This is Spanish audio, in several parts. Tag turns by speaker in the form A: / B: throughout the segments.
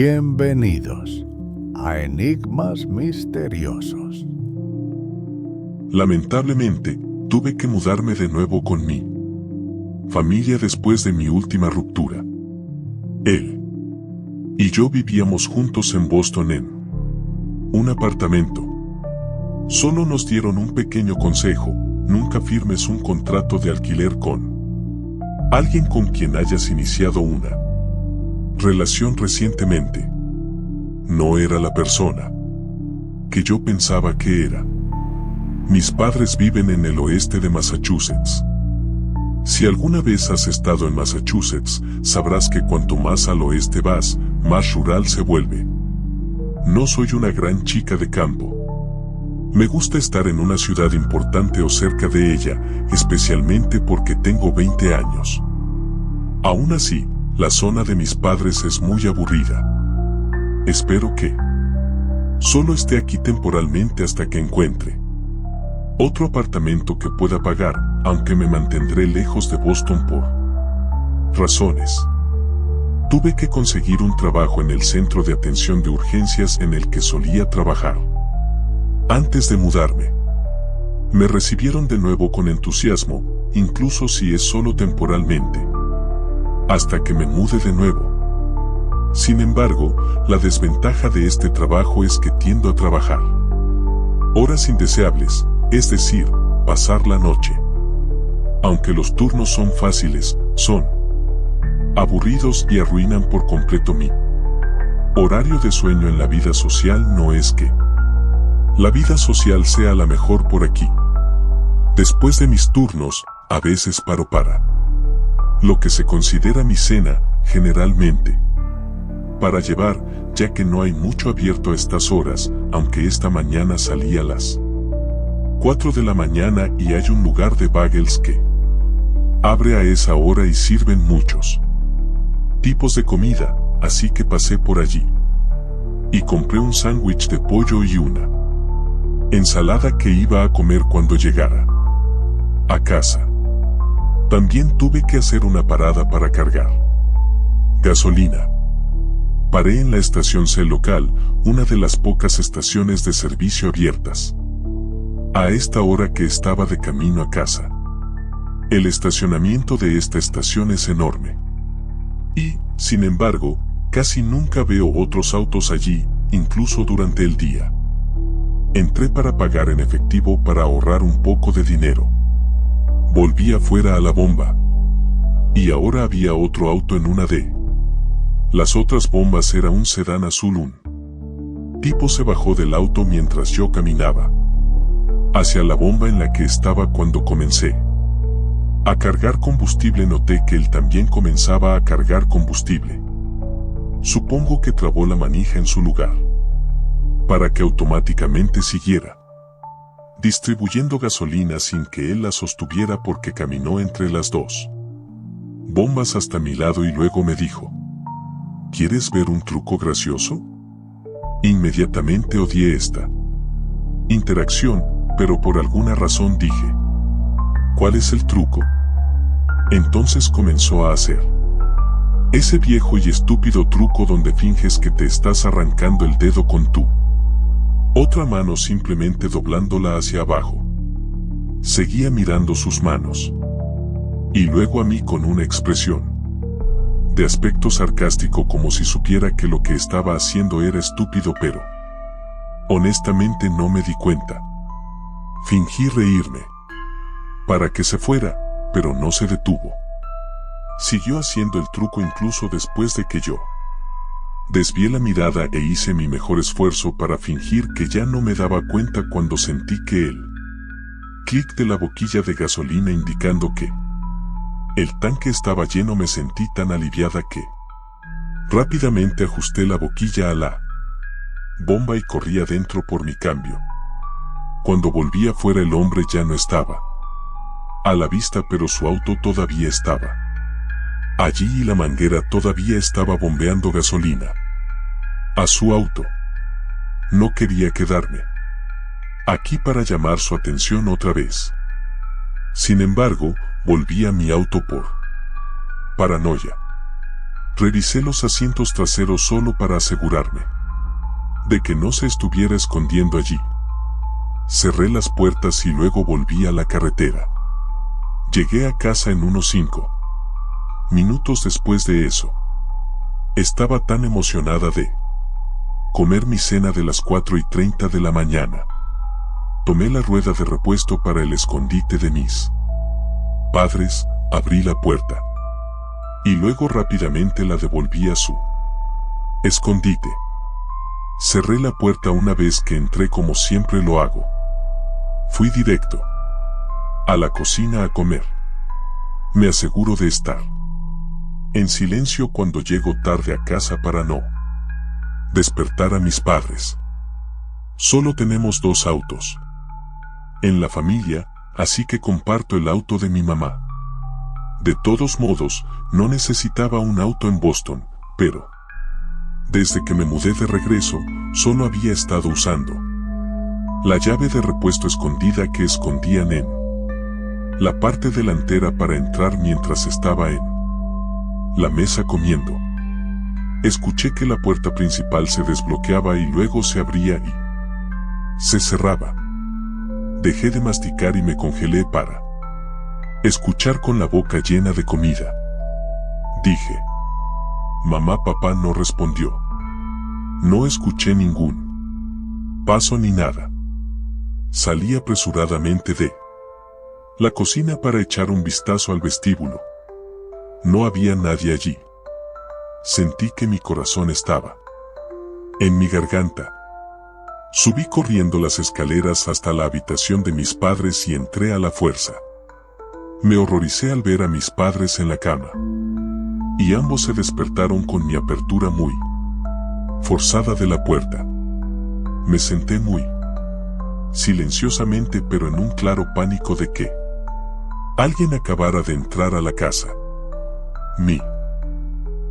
A: Bienvenidos a Enigmas Misteriosos.
B: Lamentablemente, tuve que mudarme de nuevo con mi familia después de mi última ruptura. Él y yo vivíamos juntos en Boston en un apartamento. Solo nos dieron un pequeño consejo: nunca firmes un contrato de alquiler con alguien con quien hayas iniciado una relación recientemente. No era la persona que yo pensaba que era. Mis padres viven en el oeste de Massachusetts. Si alguna vez has estado en Massachusetts, sabrás que cuanto más al oeste vas, más rural se vuelve. No soy una gran chica de campo. Me gusta estar en una ciudad importante o cerca de ella, especialmente porque tengo 20 años. Aún así, la zona de mis padres es muy aburrida. Espero que solo esté aquí temporalmente hasta que encuentre otro apartamento que pueda pagar, aunque me mantendré lejos de Boston por razones. Tuve que conseguir un trabajo en el centro de atención de urgencias en el que solía trabajar. Antes de mudarme, me recibieron de nuevo con entusiasmo, incluso si es solo temporalmente, hasta que me mude de nuevo. Sin embargo, la desventaja de este trabajo es que tiendo a trabajar horas indeseables, es decir, pasar la noche. Aunque los turnos son fáciles, son aburridos y arruinan por completo mi horario de sueño en la vida social. No es que la vida social sea la mejor por aquí. Después de mis turnos, a veces paro para lo que se considera mi cena, generalmente para llevar, ya que no hay mucho abierto a estas horas, aunque esta mañana salí a las 4 de la mañana y hay un lugar de bagels que abre a esa hora y sirven muchos tipos de comida, así que pasé por allí y compré un sándwich de pollo y una ensalada que iba a comer cuando llegara a casa. También tuve que hacer una parada para cargar gasolina. Paré en la estación C local, una de las pocas estaciones de servicio abiertas a esta hora que estaba de camino a casa. El estacionamiento de esta estación es enorme. Y, sin embargo, casi nunca veo otros autos allí, incluso durante el día. Entré para pagar en efectivo para ahorrar un poco de dinero. Volví afuera a la bomba. Y ahora había otro auto en una de las otras bombas. Era un sedán azul. Un tipo se bajó del auto mientras yo caminaba hacia la bomba en la que estaba. Cuando comencé a cargar combustible, noté que él también comenzaba a cargar combustible. Supongo que trabó la manija en su lugar para que automáticamente siguiera distribuyendo gasolina sin que él la sostuviera, porque caminó entre las dos bombas hasta mi lado y luego me dijo: ¿quieres ver un truco gracioso? Inmediatamente odié esta interacción, pero por alguna razón dije: ¿cuál es el truco? Entonces comenzó a hacer ese viejo y estúpido truco donde finges que te estás arrancando el dedo con tu otra mano, simplemente doblándola hacia abajo. Seguía mirando sus manos y luego a mí con una expresión de aspecto sarcástico, como si supiera que lo que estaba haciendo era estúpido, pero honestamente no me di cuenta. Fingí reírme para que se fuera, pero no se detuvo. Siguió haciendo el truco incluso después de que yo desvié la mirada e hice mi mejor esfuerzo para fingir que ya no me daba cuenta, cuando sentí que el clic de la boquilla de gasolina indicando que el tanque estaba lleno. Me sentí tan aliviada que rápidamente ajusté la boquilla a la bomba y corrí adentro por mi cambio. Cuando volví afuera, el hombre ya no estaba a la vista, pero su auto todavía estaba allí y la manguera todavía estaba bombeando gasolina a su auto. No quería quedarme aquí para llamar su atención otra vez. Sin embargo, volví a mi auto por paranoia. Revisé los asientos traseros solo para asegurarme de que no se estuviera escondiendo allí. Cerré las puertas y luego volví a la carretera. Llegué a casa en unos 5 minutos después de eso. Estaba tan emocionada de comer mi cena de las 4:30 de la mañana. Tomé la rueda de repuesto para el escondite de mis padres, abrí la puerta y luego rápidamente la devolví a su escondite. Cerré la puerta una vez que entré como siempre lo hago. Fui directo a la cocina a comer. Me aseguro de estar en silencio cuando llego tarde a casa para no despertar a mis padres. Solo tenemos 2 autos en la familia, así que comparto el auto de mi mamá. De todos modos, no necesitaba un auto en Boston, pero desde que me mudé de regreso, solo había estado usando la llave de repuesto escondida que escondían en la parte delantera para entrar mientras estaba en la mesa comiendo. Escuché que la puerta principal se desbloqueaba y luego se abría y se cerraba. Dejé de masticar y me congelé para escuchar con la boca llena de comida. Dije. Mamá, papá no respondió. No escuché ningún paso ni nada. Salí apresuradamente de la cocina para echar un vistazo al vestíbulo. No había nadie allí. Sentí que mi corazón estaba en mi garganta. Subí corriendo las escaleras hasta la habitación de mis padres y entré a la fuerza. Me horroricé al ver a mis padres en la cama. Y ambos se despertaron con mi apertura muy forzada de la puerta. Me senté muy silenciosamente, pero en un claro pánico de que alguien acabara de entrar a la casa. Mi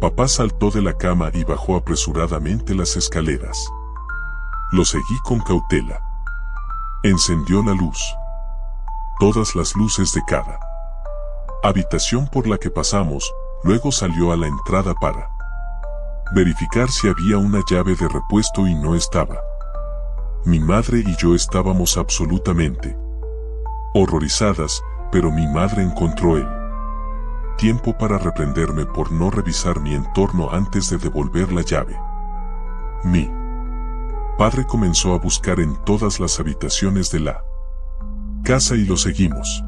B: papá saltó de la cama y bajó apresuradamente las escaleras. Lo seguí con cautela. Encendió la luz. Todas las luces de cada habitación por la que pasamos. Luego salió a la entrada para verificar si había una llave de repuesto y no estaba. Mi madre y yo estábamos absolutamente horrorizadas, pero mi madre encontró el tiempo para reprenderme por no revisar mi entorno antes de devolver la llave. Mi padre comenzó a buscar en todas las habitaciones de la casa y lo seguimos.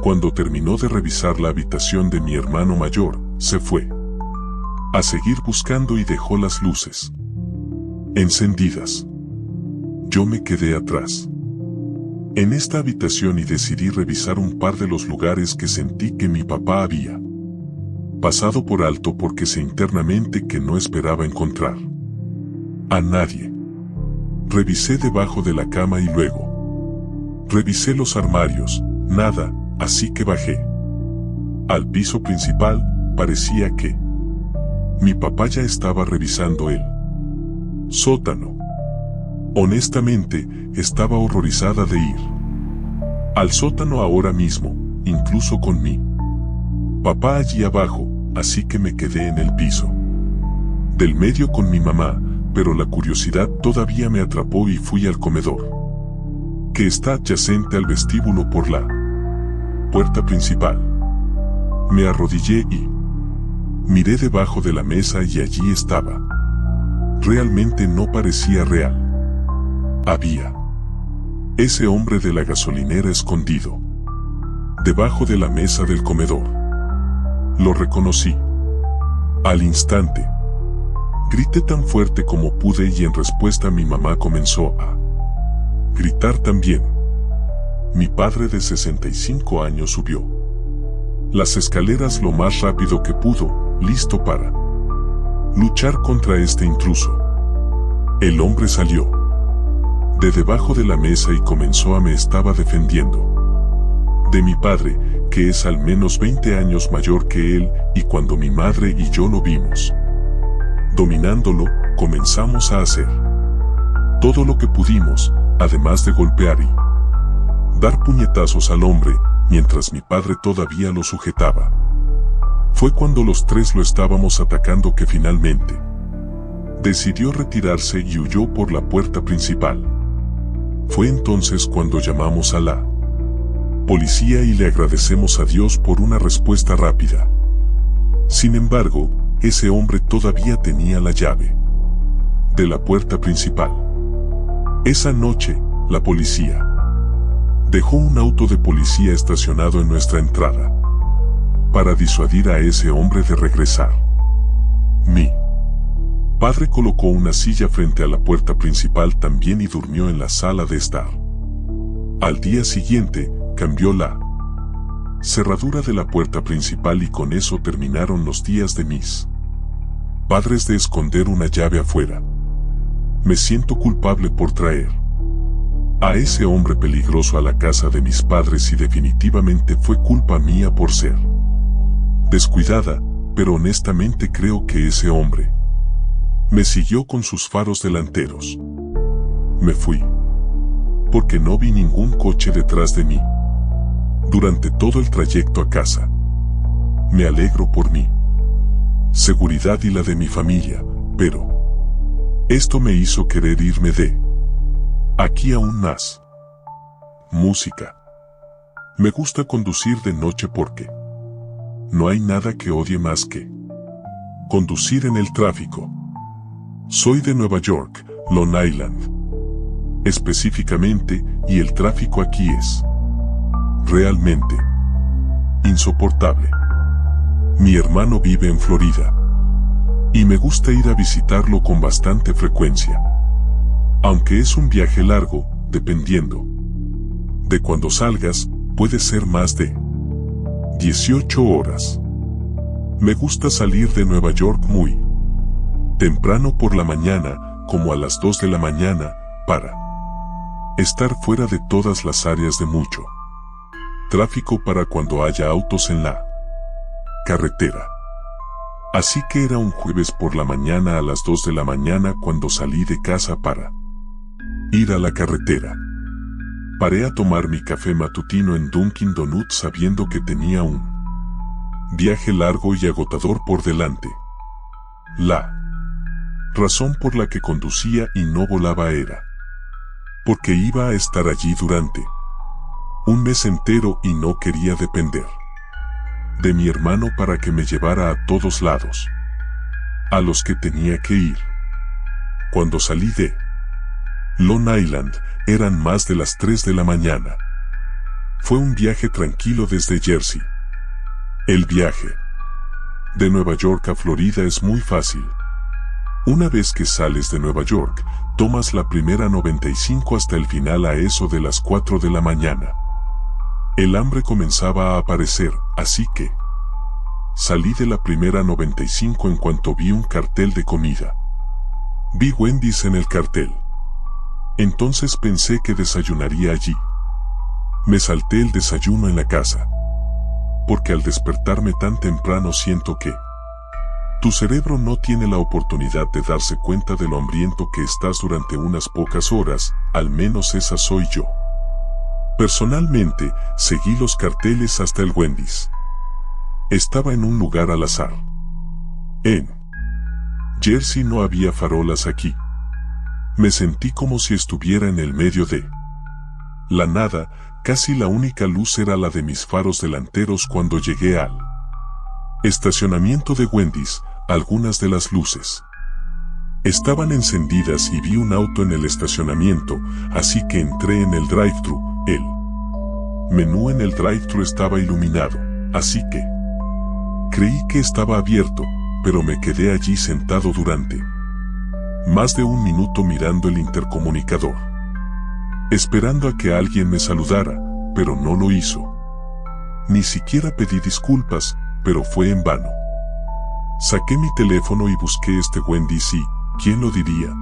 B: Cuando terminó de revisar la habitación de mi hermano mayor, se fue a seguir buscando y dejó las luces encendidas. Yo me quedé atrás en esta habitación y decidí revisar un par de los lugares que sentí que mi papá había pasado por alto porque sé internamente que no esperaba encontrar a nadie. Revisé debajo de la cama y luego revisé los armarios, nada. Así que bajé al piso principal. Parecía que mi papá ya estaba revisando el sótano. Honestamente, estaba horrorizada de ir al sótano ahora mismo, incluso con mi papá allí abajo, así que me quedé en el piso del medio con mi mamá, pero la curiosidad todavía me atrapó y fui al comedor, que está adyacente al vestíbulo por la puerta principal. Me arrodillé y miré debajo de la mesa y allí estaba. Realmente no parecía real. Había ese hombre de la gasolinera escondido debajo de la mesa del comedor. Lo reconocí. Al instante, grité tan fuerte como pude y en respuesta mi mamá comenzó a gritar también. Mi padre de 65 años subió las escaleras lo más rápido que pudo, listo para luchar contra este intruso. El hombre salió de debajo de la mesa y comenzó a me estaba defendiendo de mi padre, que es al menos 20 años mayor que él, y cuando mi madre y yo lo vimos dominándolo, comenzamos a hacer todo lo que pudimos, además de golpear y dar puñetazos al hombre, mientras mi padre todavía lo sujetaba. Fue cuando los tres lo estábamos atacando que finalmente decidió retirarse y huyó por la puerta principal. Fue entonces cuando llamamos a la policía y le agradecemos a Dios por una respuesta rápida. Sin embargo, ese hombre todavía tenía la llave de la puerta principal. Esa noche, la policía dejó un auto de policía estacionado en nuestra entrada para disuadir a ese hombre de regresar. Mi padre colocó una silla frente a la puerta principal también y durmió en la sala de estar. Al día siguiente, cambió la cerradura de la puerta principal y con eso terminaron los días de mis padres de esconder una llave afuera. Me siento culpable por traer a ese hombre peligroso a la casa de mis padres y definitivamente fue culpa mía por ser descuidada, pero honestamente creo que ese hombre me siguió con sus faros delanteros. Me fui porque no vi ningún coche detrás de mí durante todo el trayecto a casa. Me alegro por mi seguridad y la de mi familia, pero esto me hizo querer irme de aquí aún más. Música. Me gusta conducir de noche porque no hay nada que odie más que conducir en el tráfico. Soy de Nueva York, Long Island, específicamente, y el tráfico aquí es realmente insoportable. Mi hermano vive en Florida y me gusta ir a visitarlo con bastante frecuencia. Aunque es un viaje largo, dependiendo de cuando salgas, puede ser más de 18 horas. Me gusta salir de Nueva York muy temprano por la mañana, como a las 2 de la mañana, para estar fuera de todas las áreas de mucho tráfico para cuando haya autos en la carretera. Así que era un jueves por la mañana a las 2 de la mañana cuando salí de casa para ir a la carretera. Paré a tomar mi café matutino en Dunkin' Donuts sabiendo que tenía un viaje largo y agotador por delante. La razón por la que conducía y no volaba era porque iba a estar allí durante un mes entero y no quería depender de mi hermano para que me llevara a todos lados a los que tenía que ir. Cuando salí de Long Island, eran más de las 3 de la mañana. Fue un viaje tranquilo desde Jersey. El viaje de Nueva York a Florida es muy fácil. Una vez que sales de Nueva York, tomas la primera 95 hasta el final a eso de las 4 de la mañana. El hambre comenzaba a aparecer, así que salí de la primera 95 en cuanto vi un cartel de comida. Vi Wendy's en el cartel. Entonces pensé que desayunaría allí. Me salté el desayuno en la casa, porque al despertarme tan temprano siento que tu cerebro no tiene la oportunidad de darse cuenta de lo hambriento que estás durante unas pocas horas, al menos esa soy yo. Personalmente, seguí los carteles hasta el Wendy's. Estaba en un lugar al azar. En Jersey no había farolas aquí. Me sentí como si estuviera en el medio de la nada, casi la única luz era la de mis faros delanteros cuando llegué al estacionamiento de Wendy's. Algunas de las luces estaban encendidas y vi un auto en el estacionamiento, así que entré en el drive-thru. El menú en el drive-thru estaba iluminado, así que creí que estaba abierto, pero me quedé allí sentado durante más de un minuto mirando el intercomunicador, esperando a que alguien me saludara, pero no lo hizo. Ni siquiera pedí disculpas, pero fue en vano. Saqué mi teléfono y busqué este Wendy's y, ¿quién lo diría?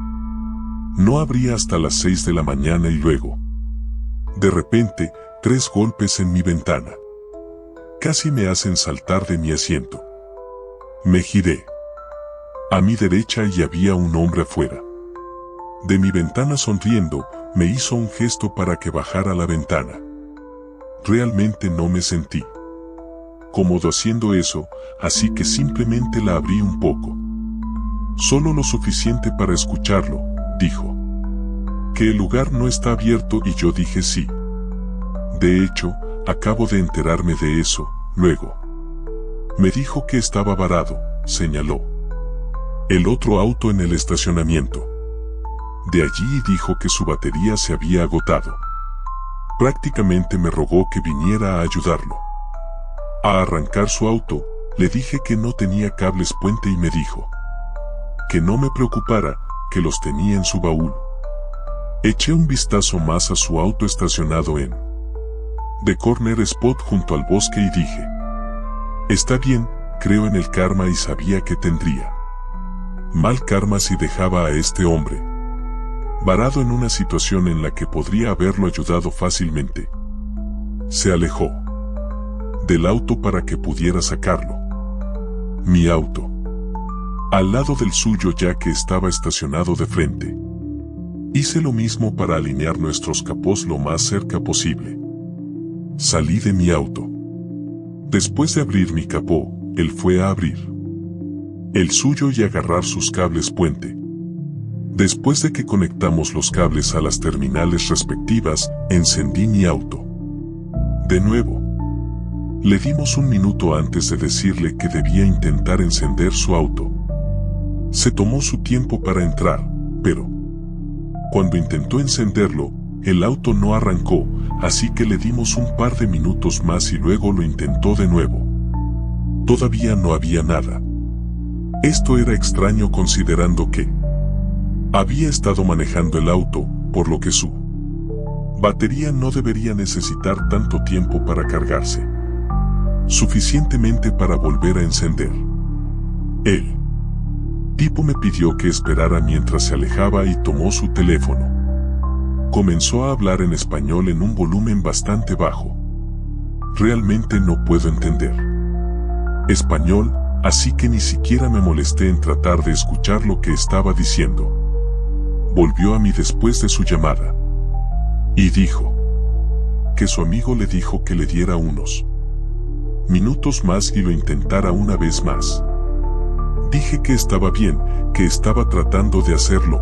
B: No abría hasta las 6 de la mañana y luego, de repente, 3 golpes en mi ventana. Casi me hacen saltar de mi asiento. Me giré a mi derecha y había un hombre afuera de mi ventana sonriendo. Me hizo un gesto para que bajara la ventana. Realmente no me sentí cómodo haciendo eso, así que simplemente la abrí un poco. Solo lo suficiente para escucharlo, dijo. Que el lugar no está abierto y yo dije sí. De hecho, acabo de enterarme de eso, luego. Me dijo que estaba varado, señaló. El otro auto en el estacionamiento. De allí dijo que su batería se había agotado. Prácticamente me rogó que viniera a ayudarlo. A arrancar su auto, le dije que no tenía cables puente y me dijo que no me preocupara, que los tenía en su baúl. Eché un vistazo más a su auto estacionado en The Corner Spot junto al bosque y dije: está bien, creo en el karma y sabía que tendría mal karma si dejaba a este hombre varado en una situación en la que podría haberlo ayudado fácilmente. Se alejó del auto para que pudiera sacarlo. Mi auto. Al lado del suyo ya que estaba estacionado de frente. Hice lo mismo para alinear nuestros capós lo más cerca posible. Salí de mi auto. Después de abrir mi capó, él fue a abrir el suyo y agarrar sus cables puente. Después de que conectamos los cables a las terminales respectivas, encendí mi auto. De nuevo. Le dimos un minuto antes de decirle que debía intentar encender su auto. Se tomó su tiempo para entrar, pero cuando intentó encenderlo, el auto no arrancó, así que le dimos un par de minutos más y luego lo intentó de nuevo. Todavía no había nada. Esto era extraño considerando que había estado manejando el auto, por lo que su batería no debería necesitar tanto tiempo para cargarse. Suficientemente para volver a encender. El tipo me pidió que esperara mientras se alejaba y tomó su teléfono. Comenzó a hablar en español en un volumen bastante bajo. Realmente no puedo entender español, así que ni siquiera me molesté en tratar de escuchar lo que estaba diciendo. Volvió a mí después de su llamada. Y dijo que su amigo le dijo que le diera unos minutos más y lo intentara una vez más. Dije que estaba bien, que estaba tratando de hacerlo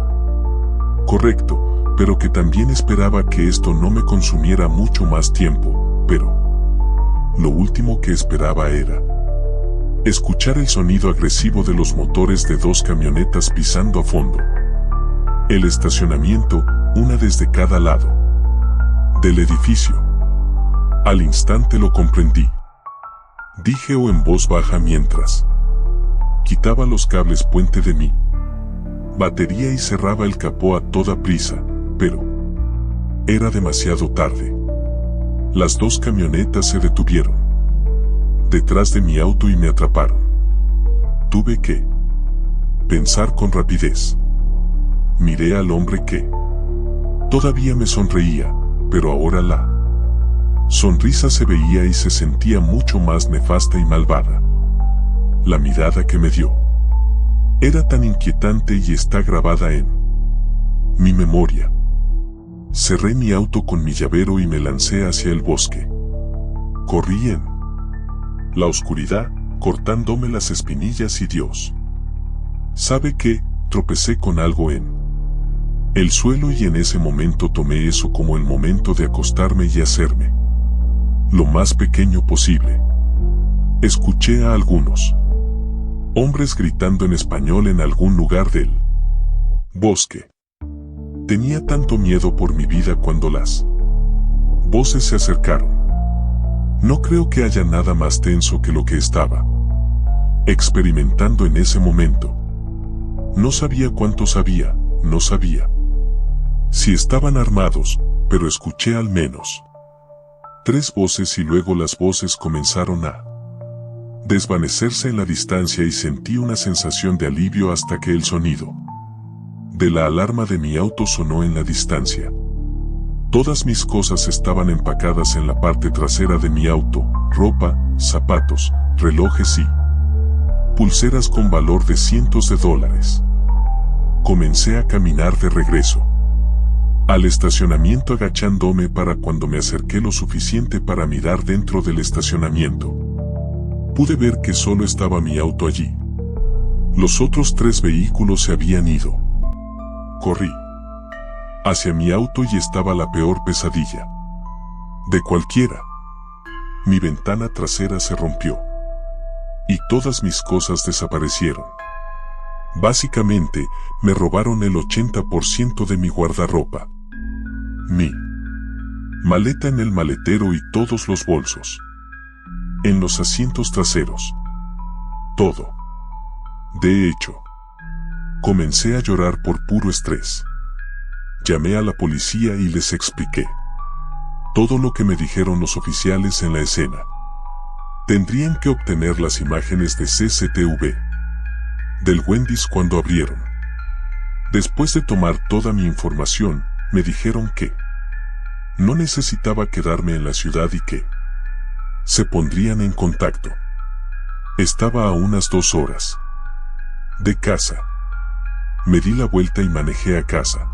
B: correcto, pero que también esperaba que esto no me consumiera mucho más tiempo, pero lo último que esperaba era escuchar el sonido agresivo de los motores de dos camionetas pisando a fondo el estacionamiento, una desde cada lado del edificio. Al instante lo comprendí. Dije en voz baja mientras quitaba los cables puente de mi batería y cerraba el capó a toda prisa, pero era demasiado tarde. Las dos camionetas se detuvieron detrás de mi auto y me atraparon. Tuve que pensar con rapidez. Miré al hombre que todavía me sonreía, pero ahora la sonrisa se veía y se sentía mucho más nefasta y malvada. La mirada que me dio era tan inquietante y está grabada en mi memoria. Cerré mi auto con mi llavero y me lancé hacia el bosque. Corrí en la oscuridad, cortándome las espinillas y Dios sabe que tropecé con algo en el suelo y en ese momento tomé eso como el momento de acostarme y hacerme lo más pequeño posible. Escuché a algunos hombres gritando en español en algún lugar del bosque. Tenía tanto miedo por mi vida cuando las voces se acercaron. No creo que haya nada más tenso que lo que estaba experimentando en ese momento. No sabía cuántos había, no sabía si estaban armados, pero escuché al menos 3 voces y luego las voces comenzaron a desvanecerse en la distancia y sentí una sensación de alivio hasta que el sonido de la alarma de mi auto sonó en la distancia. Todas mis cosas estaban empacadas en la parte trasera de mi auto: ropa, zapatos, relojes y pulseras con valor de cientos de dólares. Comencé a caminar de regreso al estacionamiento, agachándome para cuando me acerqué lo suficiente para mirar dentro del estacionamiento. Pude ver que solo estaba mi auto allí. Los otros 3 vehículos se habían ido. Corrí hacia mi auto y estaba la peor pesadilla de cualquiera. Mi ventana trasera se rompió y todas mis cosas desaparecieron. Básicamente, me robaron el 80% de mi guardarropa, mi maleta en el maletero y todos los bolsos en los asientos traseros. Todo. De hecho, comencé a llorar por puro estrés. Llamé a la policía y les expliqué todo lo que me dijeron los oficiales en la escena. Tendrían que obtener las imágenes de CCTV del Wendy's cuando abrieron. Después de tomar toda mi información, me dijeron que no necesitaba quedarme en la ciudad y que se pondrían en contacto. Estaba a unas 2 horas de casa. Me di la vuelta y manejé a casa.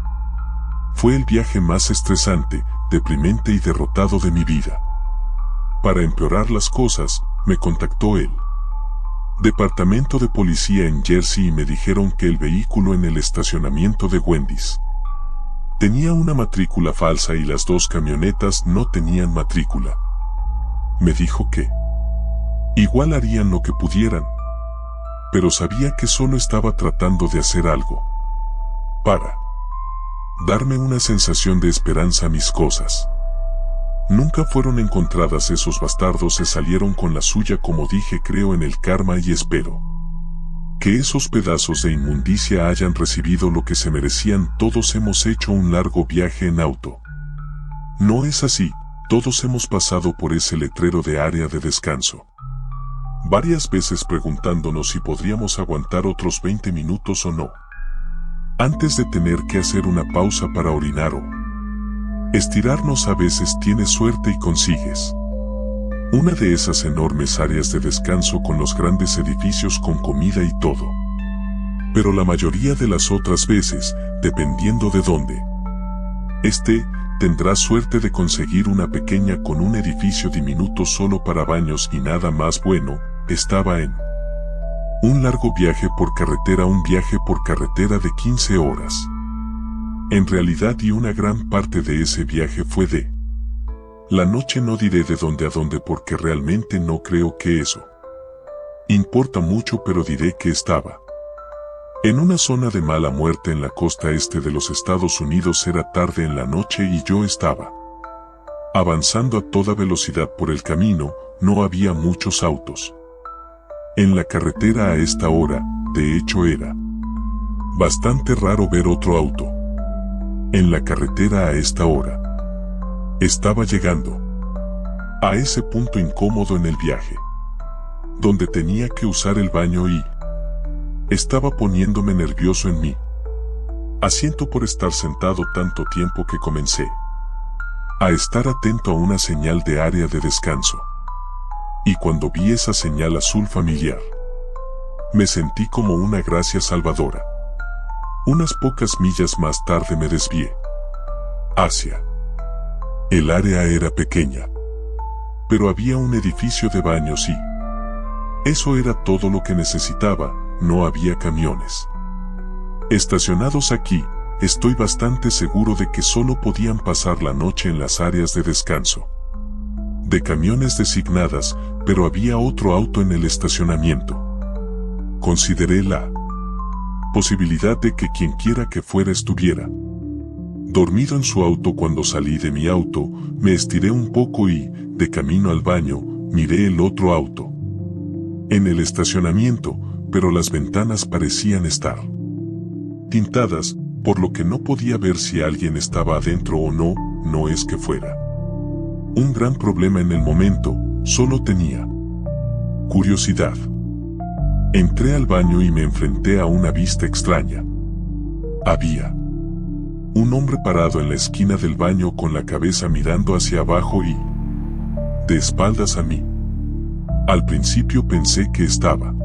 B: Fue el viaje más estresante, deprimente y derrotado de mi vida. Para empeorar las cosas, me contactó el departamento de policía en Jersey y me dijeron que el vehículo en el estacionamiento de Wendy's tenía una matrícula falsa y las 2 camionetas no tenían matrícula. Me dijo que igual harían lo que pudieran, pero sabía que solo estaba tratando de hacer algo para darme una sensación de esperanza a mis cosas. Nunca fueron encontradas, esos bastardos se salieron con la suya. Como dije, creo en el karma y espero que esos pedazos de inmundicia hayan recibido lo que se merecían. Todos hemos hecho un largo viaje en auto. ¿No es así? Todos hemos pasado por ese letrero de área de descanso varias veces preguntándonos si podríamos aguantar otros 20 minutos o no, antes de tener que hacer una pausa para orinar o estirarnos. A veces tienes suerte y consigues una de esas enormes áreas de descanso con los grandes edificios con comida y todo. Pero la mayoría de las otras veces, dependiendo de dónde tendrás suerte de conseguir una pequeña con un edificio diminuto solo para baños y nada más. Bueno, estaba en un largo viaje por carretera, un viaje por carretera de 15 horas. En realidad, y una gran parte de ese viaje fue de la noche. No diré de dónde a dónde porque realmente no creo que eso importa mucho, pero diré que estaba en una zona de mala muerte en la costa este de los Estados Unidos. Era tarde en la noche y yo estaba avanzando a toda velocidad por el camino. No había muchos autos en la carretera a esta hora. De hecho, era bastante raro ver otro auto en la carretera a esta hora. Estaba llegando a ese punto incómodo en el viaje donde tenía que usar el baño y estaba poniéndome nervioso en mi asiento por estar sentado tanto tiempo que comencé a estar atento a una señal de área de descanso. Y cuando vi esa señal azul familiar, me sentí como una gracia salvadora. Unas pocas millas más tarde me desvié hacia el área. Era pequeña, pero había un edificio de baños y eso era todo lo que necesitaba. No había camiones estacionados aquí. Estoy bastante seguro de que solo podían pasar la noche en las áreas de descanso de camiones designadas, pero había otro auto en el estacionamiento. Consideré la posibilidad de que quienquiera que fuera estuviera dormido en su auto. Cuando salí de mi auto, me estiré un poco y, de camino al baño, miré el otro auto en el estacionamiento, pero las ventanas parecían estar tintadas, por lo que no podía ver si alguien estaba adentro o no. No es que fuera un gran problema en el momento, solo tenía curiosidad. Entré al baño y me enfrenté a una vista extraña. Había un hombre parado en la esquina del baño con la cabeza mirando hacia abajo y de espaldas a mí. Al principio pensé que estaba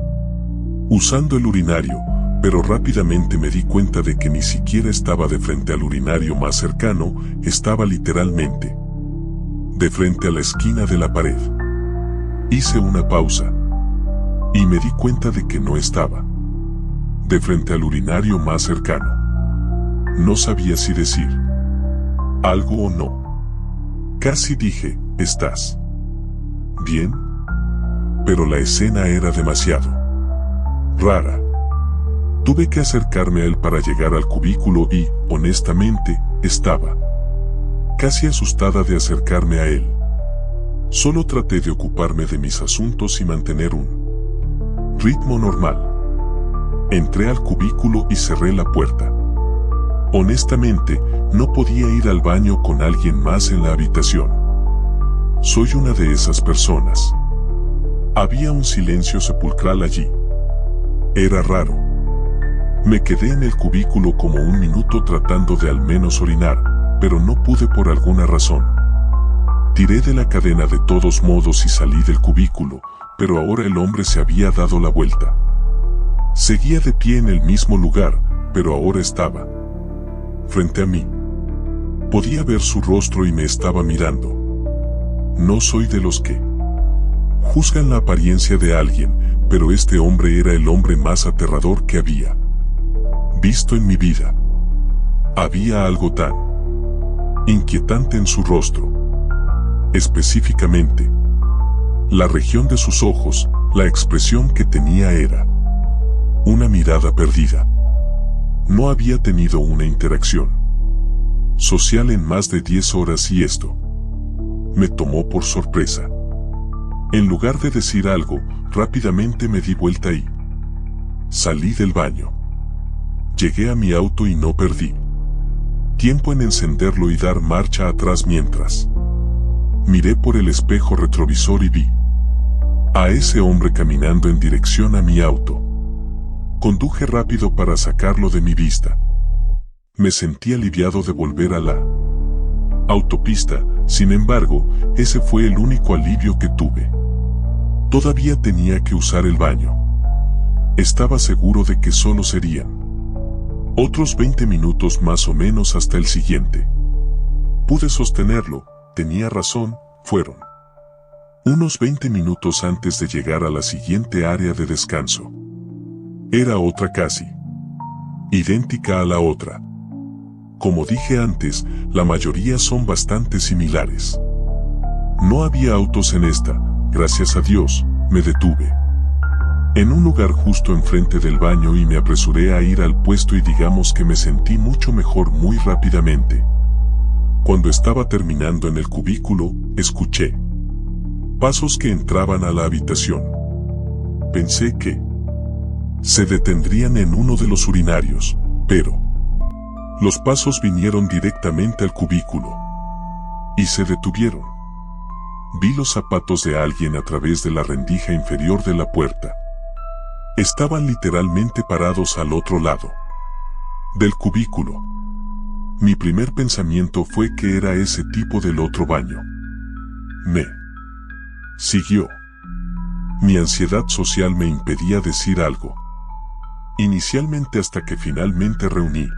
B: usando el urinario, pero rápidamente me di cuenta de que ni siquiera estaba de frente al urinario más cercano. Estaba literalmente de frente a la esquina de la pared. Hice una pausa y me di cuenta de que no estaba. De frente al urinario más cercano. No sabía si decir algo o no. Casi dije, ¿estás bien? Pero la escena era demasiado rara. Tuve que acercarme a él para llegar al cubículo y, honestamente, estaba casi asustada de acercarme a él. Solo traté de ocuparme de mis asuntos y mantener un ritmo normal. Entré al cubículo y cerré la puerta. Honestamente, no podía ir al baño con alguien más en la habitación. Soy una de esas personas. Había un silencio sepulcral allí. Era raro. Me quedé en el cubículo como un minuto tratando de al menos orinar, pero no pude por alguna razón. Tiré de la cadena de todos modos y salí del cubículo, pero ahora el hombre se había dado la vuelta. Seguía de pie en el mismo lugar, pero ahora estaba frente a mí. Podía ver su rostro y me estaba mirando. No soy de los que juzgan la apariencia de alguien, pero este hombre era el hombre más aterrador que había visto en mi vida. Había algo tan inquietante en su rostro. Específicamente, la región de sus ojos, la expresión que tenía era una mirada perdida. No había tenido una interacción social en más de 10 horas y esto me tomó por sorpresa. En lugar de decir algo, rápidamente me di vuelta y salí del baño. Llegué a mi auto y no perdí tiempo en encenderlo y dar marcha atrás mientras miré por el espejo retrovisor y vi a ese hombre caminando en dirección a mi auto. Conduje rápido para sacarlo de mi vista. Me sentí aliviado de volver a la autopista, sin embargo, ese fue el único alivio que tuve. Todavía tenía que usar el baño. Estaba seguro de que solo serían otros 20 minutos más o menos hasta el siguiente. Pude sostenerlo, tenía razón, fueron unos 20 minutos antes de llegar a la siguiente área de descanso. Era otra casi idéntica a la otra. Como dije antes, la mayoría son bastante similares. No había autos en esta, gracias a Dios, me detuve en un lugar justo enfrente del baño y me apresuré a ir al puesto y digamos que me sentí mucho mejor muy rápidamente. Cuando estaba terminando en el cubículo, escuché pasos que entraban a la habitación. Pensé que se detendrían en uno de los urinarios, pero los pasos vinieron directamente al cubículo y se detuvieron. Vi los zapatos de alguien a través de la rendija inferior de la puerta. Estaban literalmente parados al otro lado del cubículo. Mi primer pensamiento fue que era ese tipo del otro baño. Me siguió. Mi ansiedad social me impedía decir algo. Inicialmente hasta que finalmente reuní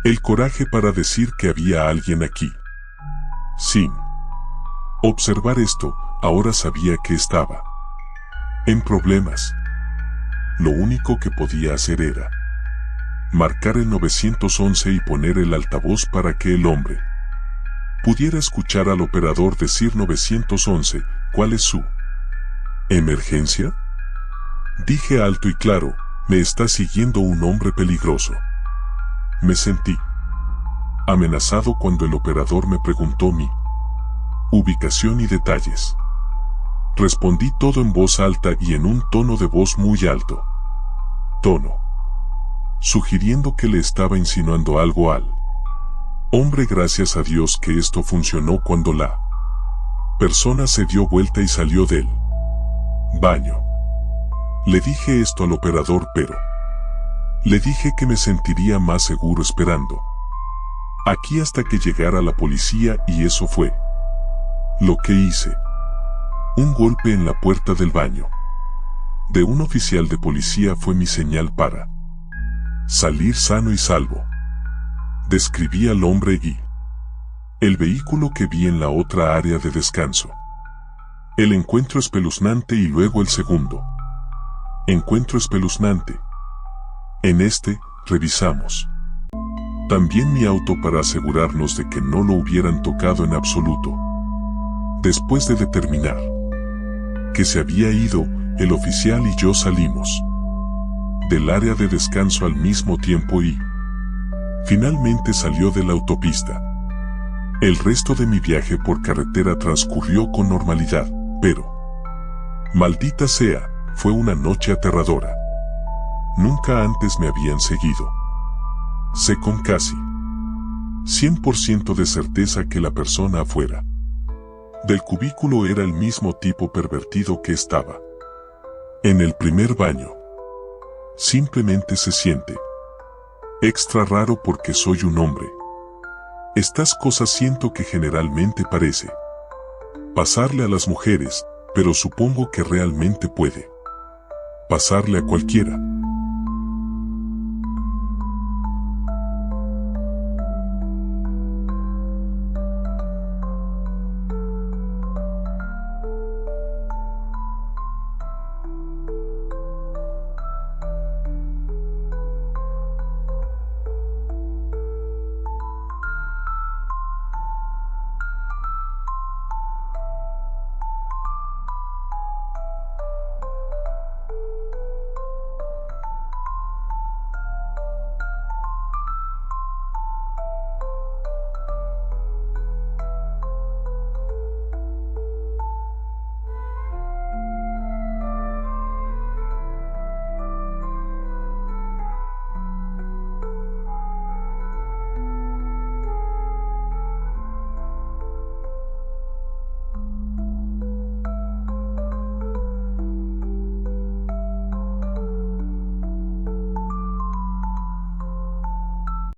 B: el coraje para decir que había alguien aquí. Sin observar esto, ahora sabía que estaba en problemas. Lo único que podía hacer era marcar el 911 y poner el altavoz para que el hombre pudiera escuchar al operador decir 911, ¿cuál es su emergencia? Dije alto y claro, me está siguiendo un hombre peligroso. Me sentí amenazado cuando el operador me preguntó mi ubicación y detalles. Respondí todo en voz alta y en un tono de voz muy alto. Sugiriendo que le estaba insinuando algo al hombre. Gracias a Dios que esto funcionó cuando la persona se dio vuelta y salió del baño. Le dije esto al operador, pero le dije que me sentiría más seguro esperando aquí hasta que llegara la policía y eso fue lo que hice. Un golpe en la puerta del baño de un oficial de policía fue mi señal para salir sano y salvo. Describí al hombre y el vehículo que vi en la otra área de descanso. El encuentro espeluznante y luego el segundo Encuentro espeluznante. En este, revisamos también mi auto para asegurarnos de que no lo hubieran tocado en absoluto. Después de determinar que se había ido, el oficial y yo salimos del área de descanso al mismo tiempo y finalmente salió de la autopista. El resto de mi viaje por carretera transcurrió con normalidad, pero, maldita sea, fue una noche aterradora. Nunca antes me habían seguido. Sé con casi 100% de certeza que la persona afuera del cubículo era el mismo tipo pervertido que estaba en el primer baño. Simplemente se siente extra raro porque soy un hombre. Estas cosas siento que generalmente parece pasarle a las mujeres, pero supongo que realmente puede pasarle a cualquiera.